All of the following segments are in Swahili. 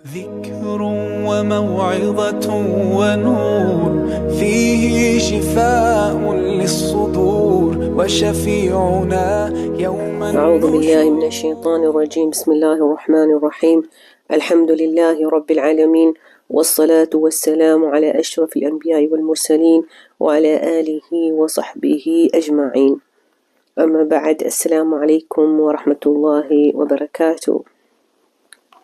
ذكر وموعظة ونور فيه شفاء للصدور وشفيعنا يوم أعوذ بالله من الشيطان الرجيم. بسم الله الرحمن الرحيم. الحمد لله رب العالمين، والصلاة والسلام على أشرف الأنبياء والمرسلين وعلى آله وصحبه أجمعين. أما بعد، السلام عليكم ورحمة الله وبركاته.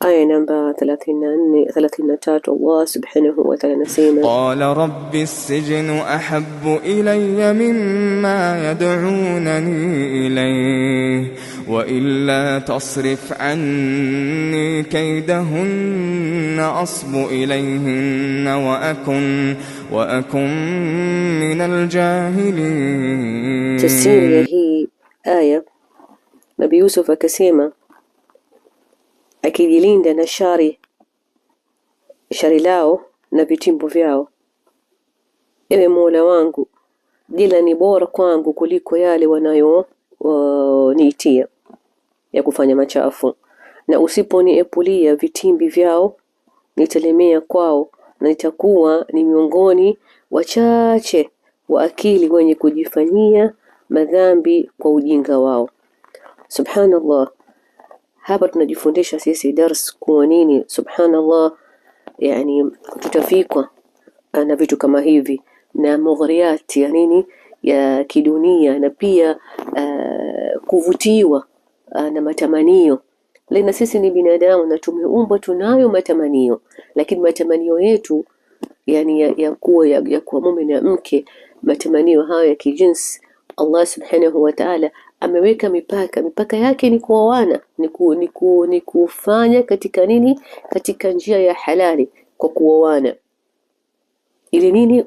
آية نمبر 33. الله سبحانه وتعالى نسينا قال رب السجن أحب إلي مما يدعونني إليه وإلا تصرف عني كيدهن أصب إليهن وأكن من الجاهلين. تفسير هي آية نبي يوسف akasema akijilinda na shari lao na vitimbo vyao. Ewe Mola wangu, jina ni bora kwangu kuliko yale wanayoniitia ya kufanya machafu, na usiponiepulia vitimbi vyao nitalemea kwao, na nitakuwa ni miongoni wachache wa akili wenye kujifanyia madhambi kwa ujinga wao. Subhanallah. Hapa tunajifundisha sisi dars kuwa nini, subhanallah, yani tutafikwa na vitu kama hivi na mughriyati ya nini ya kidunia, na pia kuvutiwa na matamanio. Lena sisi ni binadamu na tumeumbwa tunayo matamanio, lakini matamanio yetu yani ya kuwa mume na mke, matamanio hayo ya kijinsi, Allah subhanahu wa ta'ala ameweka mipaka yake ni kuoana, ni kufanya katika nini, katika njia ya halali kwa kuoana, ili nini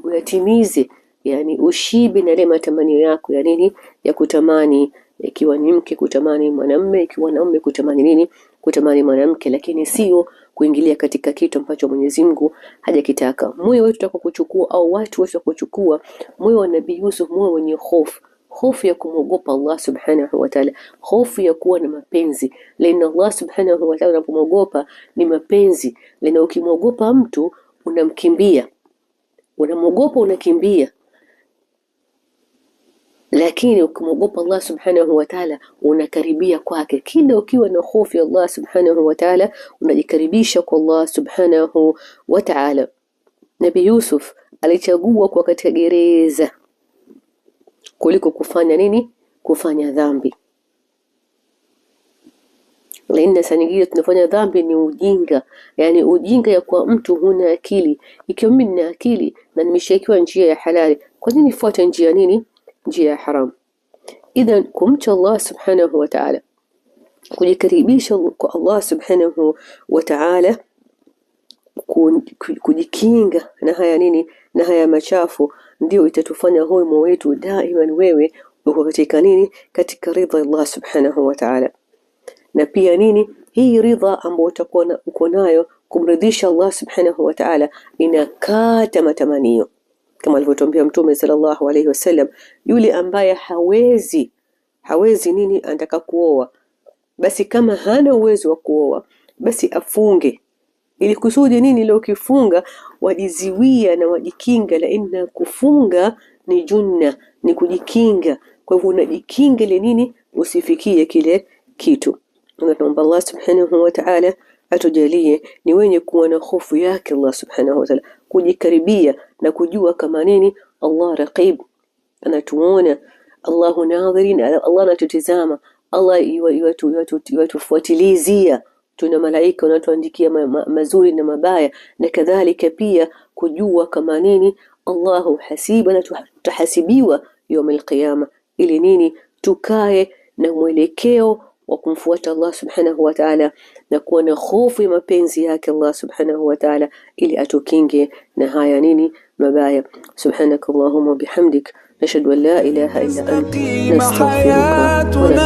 uyatimize, yani ushibe na ile matamanio yako ya nini, ya kutamani, ikiwa ni mke kutamani mwanamume, ikiwa na mume kutamani nini, kutamani mwanamke, lakini sio kuingilia katika kitu ambacho Mwenyezi Mungu hajakitaka. Moyo wetu utakokuchukua au watu wetu watakochukua moyo wa Nabii Yusuf, moyo wenye hofu ya kumwogopa Allah subhanahu wa ta'ala, hofu ya kuwa na mapenzi. Lena Allah subhanahu wa ta'ala unapomwogopa ni mapenzi. Lena ukimwogopa mtu unamkimbia, unamwogopa unakimbia, lakini ukimwogopa Allah subhanahu wa ta'ala unakaribia kwake. Kila ukiwa na hofu ya Allah subhanahu wa ta'ala unajikaribisha kwa Allah subhanahu wa ta'ala. Nabii Yusuf alichagua kwa katika gereza kuliko kufanya nini, kufanya dhambi. Laina sanigile tunafanya dhambi ni ujinga, yani ujinga ya kwa mtu huna akili. Ikiwa mimi nina akili na nimeshakiwa njia ya halali, kwa nini nifuate njia nini, njia ya haram? Idhan kumcha Allah subhanahu wa ta'ala, kujikaribisha kwa Allah subhanahu wa ta'ala, kujikinga na haya nini, na haya machafu, ndio itatufanya huyu moyo wetu daima wewe uko katika nini, katika ridha Allah subhanahu wa ta'ala. Na pia nini, hii ridha ambayo utakuwa uko nayo kumridhisha Allah subhanahu wa ta'ala inakata matamanio, kama alivyotuambia Mtume sallallahu alayhi wasallam, yule ambaye hawezi nini, anataka kuoa, basi kama hana uwezo wa kuoa basi afunge, ili kusudi nini, leo kifunga wajiziwia na wajikinga. La inna kufunga ni junna, ni kujikinga. Kwa hivyo unajikinga ile nini, usifikie kile kitu. Tunaomba Allah subhanahu wa ta'ala atujalie ni wenye kuwa na hofu yake Allah subhanahu wa ta'ala, kujikaribia na kujua kama nini Allah raqib, anatuona, Allahu nadhirin, Allah anatutizama, Allah yuatufuatilizia. Tuna malaika wanatuandikia mazuri na mabaya, na kadhalika pia kujua kama nini Allahu hasiba, na tutahasibiwa يوم القيامة, ili nini tukae na mwelekeo wa kumfuata Allah subhanahu wa ta'ala na kuwa na hofu ya mapenzi yake Allah subhanahu wa ta'ala, ili atukinge na haya nini mabaya. Subhanakallahumma bihamdik, nashhadu an la ilaha illa anta, nastaghfiruka wa natubu ilayk.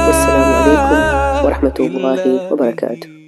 Wassalamu alaykum wa rahmatullahi wa barakatuh.